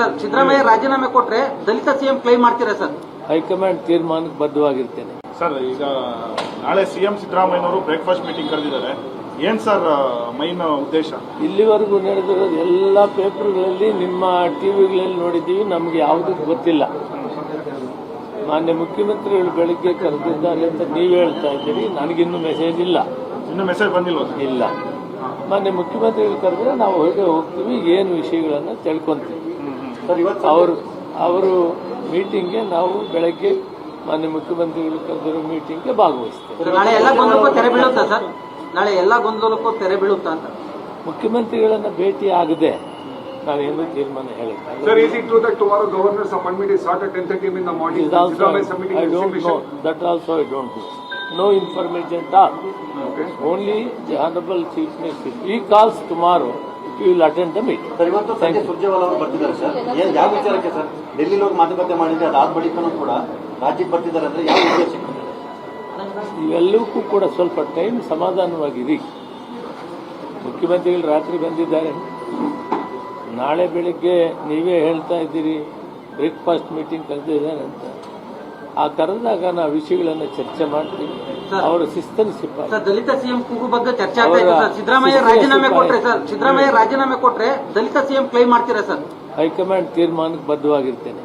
Sir, Siddaramaiah ರಾಜೀನಾಮೆ ಕೊಟ್ರೆ ದಲಿತ CM claim ಮಾಡ್ತೀರಾ ಸರ್? ಹೈಕಮಾಂಡ್ ತೀರ್ಮಾನಕ್ಕೆ ಬದ್ಧವಾಗಿರ್ತೇನೆ ಸರ್. ಈಗ ನಾಳೆ ಸಿಎಂ ಸಿದ್ದರಾಮಯ್ಯನವರು ಬ್ರೇಕ್ಫಾಸ್ಟ್ ಮೀಟಿಂಗ್ ಕರೆದಿದ್ದಾರೆ. ಏನ್ ಸರ್ ಮೈನ್ ಉದ್ದೇಶ? ಇಲ್ಲಿವರೆಗೂ ನಡೆದಿರೋದು ಎಲ್ಲ ಪೇಪರ್ಗಳಲ್ಲಿ ನಿಮ್ಮ ಟಿವಿಗಳಲ್ಲಿ ನೋಡಿದ್ದೀವಿ, ನಮಗೆ ಯಾವುದೂ ಗೊತ್ತಿಲ್ಲ. ಮಾನ್ಯ ಮುಖ್ಯಮಂತ್ರಿಗಳು ಬೆಳಗ್ಗೆ ಕರೆದಿದ್ದಾರೆ ಅಂತ ನೀವು ಹೇಳ್ತಾ ಇದ್ದೀರಿ, ನನಗಿನ್ನೂ ಮೆಸೇಜ್ ಇಲ್ಲ. ಇನ್ನೂ ಮೆಸೇಜ್ ಬಂದಿಲ್ವ? ಇಲ್ಲ. ಮಾನ್ಯ ಮುಖ್ಯಮಂತ್ರಿಗಳು ಕರೆದ್ರೆ ನಾವು ಹೋಗ್ತೀವಿ, ಏನು ವಿಷಯಗಳನ್ನು ತಿಳ್ಕೊಂತೀವಿ. ಅವರು ಮೀಟಿಂಗ್ಗೆ ನಾವು ಬೆಳಗ್ಗೆ ಮಾನ್ಯ ಮುಖ್ಯಮಂತ್ರಿಗಳು ಕರೆದಿರೋ ಮೀಟಿಂಗ್ಗೆ ಭಾಗವಹಿಸ್ತೇವೆ. ನಾಳೆ ಎಲ್ಲ ಗೊಂದಲಕ್ಕೂ ತೆರೆ ಬೀಳುತ್ತಾ ಸರ್? ನಾಳೆ ಎಲ್ಲ ಗೊಂದಲಕ್ಕೂ ತೆರೆ ಬೀಳುತ್ತಾ ಅಂತ ಮುಖ್ಯಮಂತ್ರಿಗಳನ್ನ ಭೇಟಿ ಆಗದೆ ನಾವೇನು ತೀರ್ಮಾನ ಹೇಳಿದ್ದೆ. Sir, is it true that tomorrow governor's appointment is start at 10:30 in the morning? I don't know. That also I don't know. No information at all. Okay. Only the Honorable Chief Minister. He calls tomorrow. He will attend the meeting. Sir, ಇವತ್ತು ಸಂಜೆ ಸುರ್ಜೇವಾಲಾ ಅವರು ಬರ್ತಿದ್ದಾರೆ sir. ಯಾವ ವಿಚಾರಕ್ಕೆ sir? ಡೆಲ್ಲಿಲಿ ಹೋಗಿ ಮಾತುಕತೆ ಮಾಡಿದ್ರೆ ಅದಾದ ಬಳಿಕನೂ ಕೂಡ ರಾಜ್ಯಕ್ಕೆ ಬರ್ತಿದ್ದಾರೆ ಅಂದ್ರೆ ಯಾವ ಉದ್ದೇಶಕ್ಕೆ? ಇವೆಲ್ಲವಕ್ಕೂ ಕೂಡ ಸ್ವಲ್ಪ ಟೈಮ್ ಸಮಾಧಾನವಾಗಿರಿ. ಮುಖ್ಯಮಂತ್ರಿಗಳು ರಾತ್ರಿ ಬಂದಿದ್ದಾರೆ, ನಾಳೆ ಬೆಳಿಗ್ಗೆ ನೀವೇ ಹೇಳ್ತಾ ಇದ್ದೀರಿ ಬ್ರೇಕ್ಫಾಸ್ಟ್ ಮೀಟಿಂಗ್ ಕರೆದಿದ್ದಾರೆ ಅಂತ. ಆ ಕರೆದಾಗ ನಾವು ವಿಷಯಗಳನ್ನು ಚರ್ಚೆ ಮಾಡ್ತೀವಿ. ಅವರ ಶಿಸ್ತನ್ನು ಸಿಪ್ಪ ಸರ್, ದಲಿತ ಸಿಎಂ ಕೂಗು ಬಗ್ಗೆ ಚರ್ಚೆ ಆಗ್ತಾ ಇದೆ ಸರ್. ಸಿದ್ದರಾಮಯ್ಯ ರಾಜೀನಾಮೆ ಕೊಟ್ರೆ ಸರ್, ಸಿದ್ದರಾಮಯ್ಯ ರಾಜೀನಾಮೆ ಕೊಟ್ರೆ ದಲಿತ ಸಿಎಂ ಕ್ಲೈಮ್ ಮಾಡ್ತೀರಾ ಸರ್? ಹೈಕಮಾಂಡ್ ತೀರ್ಮಾನಕ್ಕೆ ಬದ್ಧವಾಗಿರ್ತೇನೆ.